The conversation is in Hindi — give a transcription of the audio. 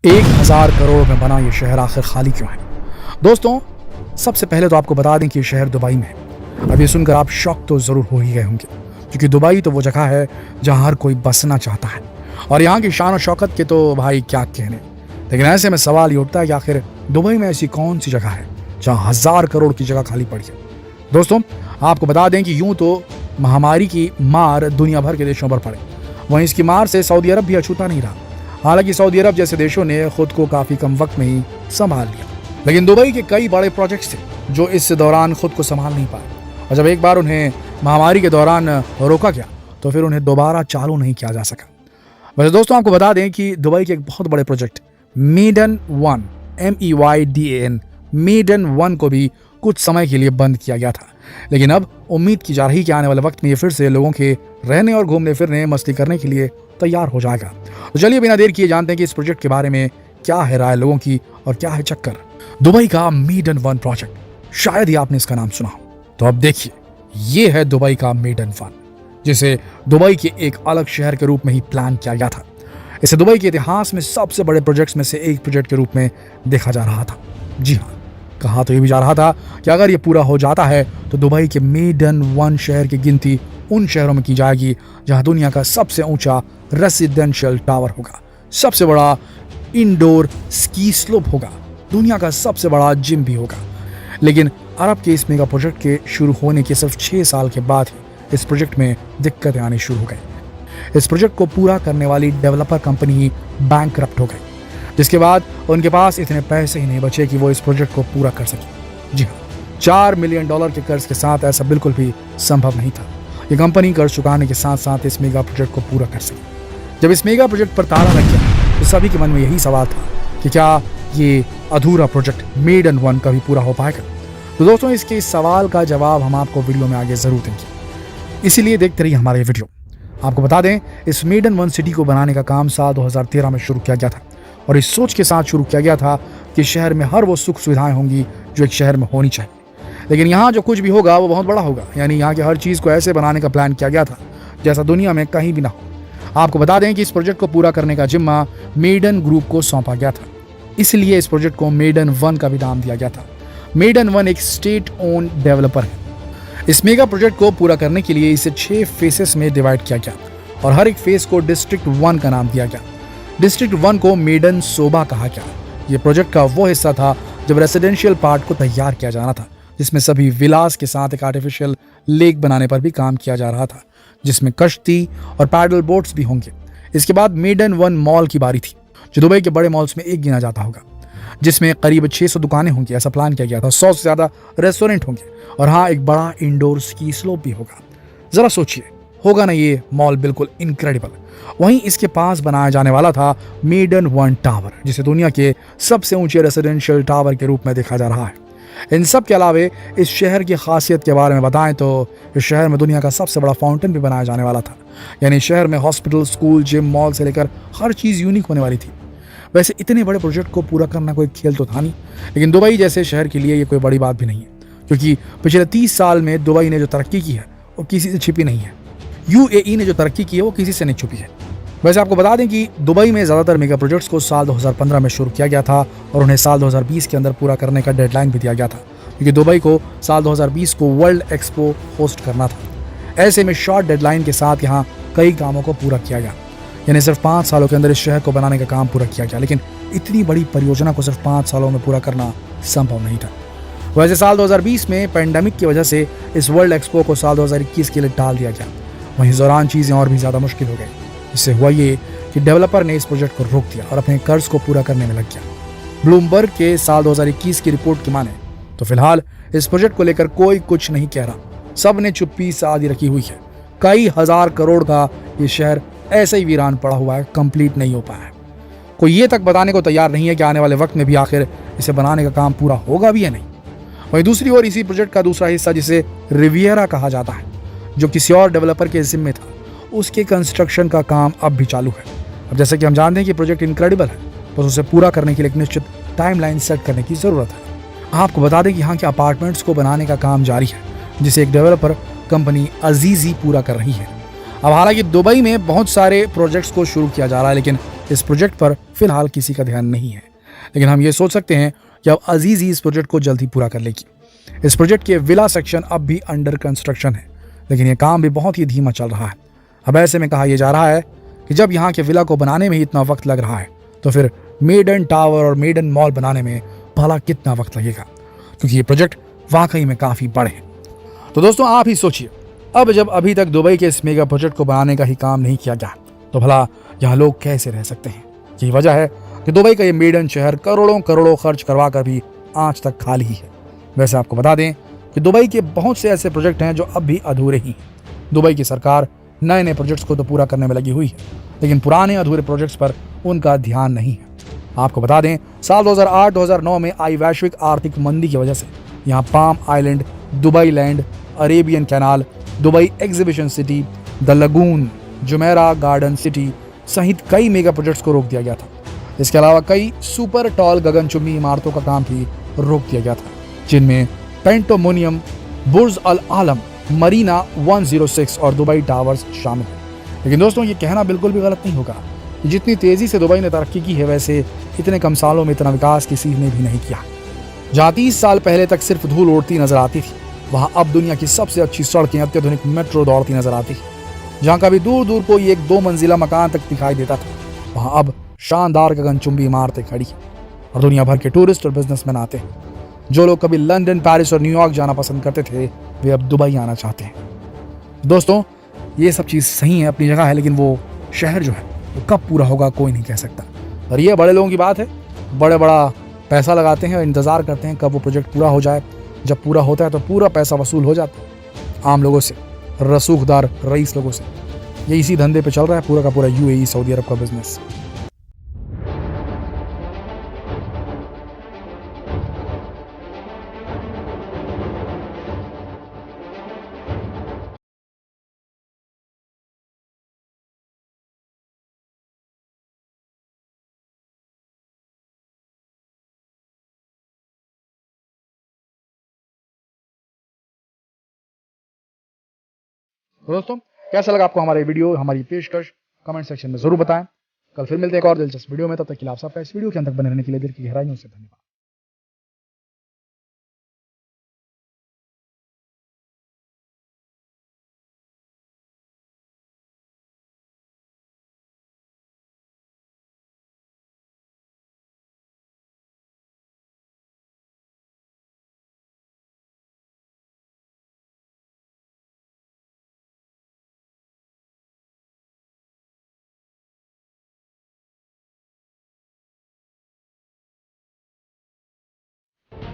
1000 करोड़ में बना ये शहर आखिर खाली क्यों है? दोस्तों, सबसे पहले तो आपको बता दें कि ये शहर दुबई में है। अब ये सुनकर आप शॉक तो जरूर हो ही गए होंगे, क्योंकि दुबई तो वो जगह है जहां हर कोई बसना चाहता है और यहाँ की शान और शौकत के तो भाई क्या कहने। लेकिन ऐसे में सवाल ये उठता है कि आखिर दुबई में ऐसी कौन सी जगह है जहाँ 1000 करोड़ की जगह खाली पड़ी है। दोस्तों, आपको बता दें कि यूं तो महामारी की मार दुनिया भर के देशों पर पड़े, वहीं इसकी मार से सऊदी अरब भी अछूता नहीं रहा। हालांकि सऊदी अरब जैसे देशों ने खुद को काफी कम वक्त में ही संभाल लिया, लेकिन दुबई के कई बड़े प्रोजेक्ट्स थे जो इस दौरान खुद को संभाल नहीं पाए, और जब एक बार उन्हें महामारी के दौरान रोका गया तो फिर उन्हें दोबारा चालू नहीं किया जा सका। वैसे दोस्तों, आपको बता दें कि दुबई के एक बहुत बड़े project Meydan one MEYDAN Meydan one को भी कुछ समय के लिए बंद किया गया था, लेकिन अब उम्मीद की जा रही कि आने वाले वक्त में ये फिर से लोगों के रहने और घूमने फिरने मस्ती करने के लिए तैयार हो जाएगा। तो चलिए बिना देर किए जानते हैं कि इस प्रोजेक्ट के बारे में क्या है राय लोगों की और क्या है चक्कर। दुबई का मेडन वन प्रोजेक्ट, शायद ही आपने इसका नाम सुना हो। तो अब देखिए, ये है दुबई का मेडन वन, जिसे दुबई के एक अलग शहर के रूप में ही प्लान किया गया था। इसे दुबई के इतिहास में सबसे बड़े प्रोजेक्ट्स में से एक प्रोजेक्ट के रूप में देखा जा रहा था। जी हाँ, कहा तो ये भी जा रहा था कि अगर ये पूरा हो जाता है तो दुबई के मेडन वन शहर की गिनती उन शहरों में की जाएगी जहां दुनिया का सबसे ऊंचा रेसिडेंशियल टावर होगा, सबसे बड़ा इंडोर स्की स्लोप होगा, दुनिया का सबसे बड़ा जिम भी होगा। लेकिन अरब के इस मेगा प्रोजेक्ट के शुरू होने के सिर्फ 6 साल के बाद ही इस प्रोजेक्ट में दिक्कतें आनी शुरू हो गई। इस प्रोजेक्ट को पूरा करने वाली डेवलपर कंपनी बैंकरप्ट हो गई, जिसके बाद उनके पास इतने पैसे ही नहीं बचे कि वो इस प्रोजेक्ट को पूरा कर सके। जी हाँ, $4 मिलियन के कर्ज के साथ ऐसा बिल्कुल भी संभव नहीं था। ये कंपनी कर्ज चुकाने के साथ साथ इस मेगा प्रोजेक्ट को पूरा कर सके। जब इस मेगा प्रोजेक्ट पर ताला लग गया तो सभी के मन में यही सवाल था कि क्या ये अधूरा प्रोजेक्ट मेडन वन कभी पूरा हो पाएगा। तो दोस्तों, इसके इस सवाल का जवाब हम आपको वीडियो में आगे जरूर देंगे, इसीलिए देखते रहिए हमारे वीडियो। आपको बता दें, इस मेडन वन सिटी को बनाने का काम साल 2013 में शुरू किया गया था, और इस सोच के साथ शुरू किया गया था कि शहर में हर वो सुख सुविधाएं होंगी जो एक शहर में होनी चाहिए। लेकिन यहाँ जो कुछ भी होगा वो बहुत बड़ा होगा, यानी यहाँ की हर चीज़ को ऐसे बनाने का प्लान किया गया था जैसा दुनिया में कहीं भी ना हो। आपको बता दें कि इस प्रोजेक्ट को पूरा करने का जिम्मा मेडन ग्रुप को सौंपा गया था, इसलिए इस प्रोजेक्ट को मेडन वन का भी नाम दिया गया था। मेडन वन एक स्टेट ओन डेवलपर है। इस मेगा प्रोजेक्ट को पूरा करने के लिए इसे 6 फेसेस में डिवाइड किया गया और हर एक फेस को डिस्ट्रिक्ट 1 का नाम दिया गया। डिस्ट्रिक्ट 1 को मेडन सोबा कहा गया। यह प्रोजेक्ट का वो हिस्सा था जब रेसिडेंशियल पार्ट को तैयार किया जाना था, जिसमें सभी विलास के साथ एक आर्टिफिशियल लेक बनाने पर भी काम किया जा रहा था, जिसमें कश्ती और पैडल बोट्स भी होंगे। इसके बाद मेडन वन मॉल की बारी थी, जो दुबई के बड़े मॉल्स में एक गिना जाता होगा, जिसमें करीब 600 दुकानें होंगी, ऐसा प्लान किया गया था। 100 से ज्यादा रेस्टोरेंट होंगे और हाँ, एक बड़ा इंडोर स्की स्लोप भी होगा। जरा सोचिए, होगा ना ये मॉल बिल्कुल इनक्रेडिबल। वहीं इसके पास बनाया जाने वाला था मेडन वन टावर, जिसे दुनिया के सबसे ऊंचे रेसिडेंशियल टावर के रूप में देखा जा रहा है। इन सब के अलावे इस शहर की खासियत के बारे में बताएं तो इस शहर में दुनिया का सबसे बड़ा फाउंटेन भी बनाया जाने वाला था, यानी शहर में हॉस्पिटल, स्कूल, जिम, मॉल से लेकर हर चीज़ यूनिक होने वाली थी। वैसे इतने बड़े प्रोजेक्ट को पूरा करना कोई खेल तो था नहीं, लेकिन दुबई जैसे शहर के लिए ये कोई बड़ी बात भी नहीं है, क्योंकि पिछले 30 साल में दुबई ने जो तरक्की की है वो किसी से छिपी नहीं है। UAE ने जो तरक्की की है वो किसी से नहीं छुपी है। वैसे आपको बता दें कि दुबई में ज़्यादातर मेगा प्रोजेक्ट्स को साल 2015 में शुरू किया गया था और उन्हें साल 2020 के अंदर पूरा करने का डेडलाइन भी दिया गया था, क्योंकि दुबई को साल 2020 को वर्ल्ड एक्सपो होस्ट करना था। ऐसे में शॉर्ट डेडलाइन के साथ यहाँ कई कामों को पूरा किया गया, यानी सिर्फ 5 सालों के अंदर इस शहर को बनाने का काम पूरा किया गया। लेकिन इतनी बड़ी परियोजना को सिर्फ 5 सालों में पूरा करना संभव नहीं था। वैसे साल 2020 में पैंडेमिक की वजह से इस वर्ल्ड एक्सपो को साल 2021 के लिए टाल दिया गया। वहीं इस दौरान चीज़ें और भी ज़्यादा मुश्किल हो गई। इससे हुआ ये कि डेवलपर ने इस प्रोजेक्ट को रोक दिया और अपने कर्ज को पूरा करने में लग गया। ब्लूमबर्ग के साल 2021 की रिपोर्ट की माने तो फिलहाल इस प्रोजेक्ट को लेकर कोई कुछ नहीं कह रहा। सब ने चुप्पी साधी रखी हुई है। कई हजार करोड़ का ये शहर ऐसे ही वीरान पड़ा हुआ है, कंप्लीट नहीं हो पाया है। कोई ये तक बताने को तैयार नहीं है कि आने वाले वक्त में भी आखिर इसे बनाने का काम पूरा होगा भी या नहीं। वहीं दूसरी ओर इसी प्रोजेक्ट का दूसरा हिस्सा, जिसे रिवियरा कहा जाता है, जो किसी और डेवलपर के जिम्मे था, उसके कंस्ट्रक्शन का काम अब भी चालू है। अब जैसे कि हम जानते हैं कि प्रोजेक्ट इनक्रेडिबल है, बस उसे पूरा करने के लिए एक निश्चित टाइमलाइन सेट करने की ज़रूरत है। आपको बता दें कि यहाँ के अपार्टमेंट्स को बनाने का काम जारी है, जिसे एक डेवलपर कंपनी अजीजी पूरा कर रही है। अब हालांकि दुबई में बहुत सारे प्रोजेक्ट्स को शुरू किया जा रहा है, लेकिन इस प्रोजेक्ट पर फिलहाल किसी का ध्यान नहीं है। लेकिन हम ये सोच सकते हैं कि अब अजीज़ी इस प्रोजेक्ट को जल्द ही पूरा कर लेगी। इस प्रोजेक्ट के विला सेक्शन अब भी अंडर कंस्ट्रक्शन है, लेकिन ये काम भी बहुत ही धीमा चल रहा है। अब ऐसे में कहा यह जा रहा है कि जब यहाँ के विला को बनाने में ही इतना वक्त लग रहा है, तो फिर मेडन टावर और मेडन मॉल बनाने में भला कितना वक्त लगेगा, क्योंकि ये प्रोजेक्ट वाकई में काफ़ी बड़े हैं। तो दोस्तों आप ही सोचिए, अब जब अभी तक दुबई के इस मेगा प्रोजेक्ट को बनाने का ही काम नहीं किया गया, तो भला यहाँ लोग कैसे रह सकते हैं। यही वजह है कि दुबई का ये मेडन शहर करोड़ों करोड़ों खर्च करवा कर भी आज तक खाली ही है। वैसे आपको बता दें कि दुबई के बहुत से ऐसे प्रोजेक्ट हैं जो अब भी अधूरे ही हैं। दुबई की सरकार नए नए प्रोजेक्ट्स को तो पूरा करने में लगी हुई है, लेकिन पुराने अधूरे प्रोजेक्ट्स पर उनका ध्यान नहीं है। आपको बता दें, साल 2008-2009 में आई वैश्विक आर्थिक मंदी की वजह से यहाँ palm island, Dubai land, Arabian canal, Dubai exhibition city, the lagoon, Jumeirah garden city सहित कई मेगा प्रोजेक्ट्स को रोक दिया गया था। इसके अलावा कई सुपर टॉल गगनचुंबी इमारतों का काम भी रोक दिया गया था, जिनमें पेंटोमोनियम, बुर्ज अल आलम, मरीना 106 और दुबई टावर्स शामिल हैं। लेकिन दोस्तों ये कहना बिल्कुल भी गलत नहीं होगा कि जितनी तेजी से दुबई ने तरक्की की है, वैसे इतने कम सालों में इतना विकास किसी ने भी नहीं किया। जहाँ 30 साल पहले तक सिर्फ धूल उड़ती नजर आती थी, वहाँ अब दुनिया की सबसे अच्छी सड़कें, अत्याधुनिक मेट्रो दौड़ती नजर आती है। जहाँ कभी दूर दूर कोई 1-2 मंजिला मकान तक दिखाई देता था, वहाँ अब शानदार गगनचुंबी इमारतें खड़ी हैं और दुनिया भर के टूरिस्ट और बिजनेसमैन आते हैं। जो लोग कभी लंदन, पेरिस और न्यूयॉर्क जाना पसंद करते थे, वे अब दुबई आना चाहते हैं। दोस्तों ये सब चीज़ सही है, अपनी जगह है, लेकिन वो शहर जो है वो कब पूरा होगा कोई नहीं कह सकता। और ये बड़े लोगों की बात है, बड़ा पैसा लगाते हैं और इंतज़ार करते हैं कब वो प्रोजेक्ट पूरा हो जाए। जब पूरा होता है तो पूरा पैसा वसूल हो जाता है आम लोगों से, रसूखदार रईस लोगों से। ये इसी धंधे पे चल रहा है पूरा का पूरा यूएई, सऊदी अरब का बिजनेस। तो दोस्तों कैसा लगा आपको हमारा वीडियो, हमारी पेशकश, कमेंट सेक्शन में जरूर बताएं। कल फिर मिलते हैं एक और दिलचस्प वीडियो में। तब तक के लिए आप सबका इस वीडियो के अंत तक बने रहने के लिए दिल की गहराइयों से धन्यवाद।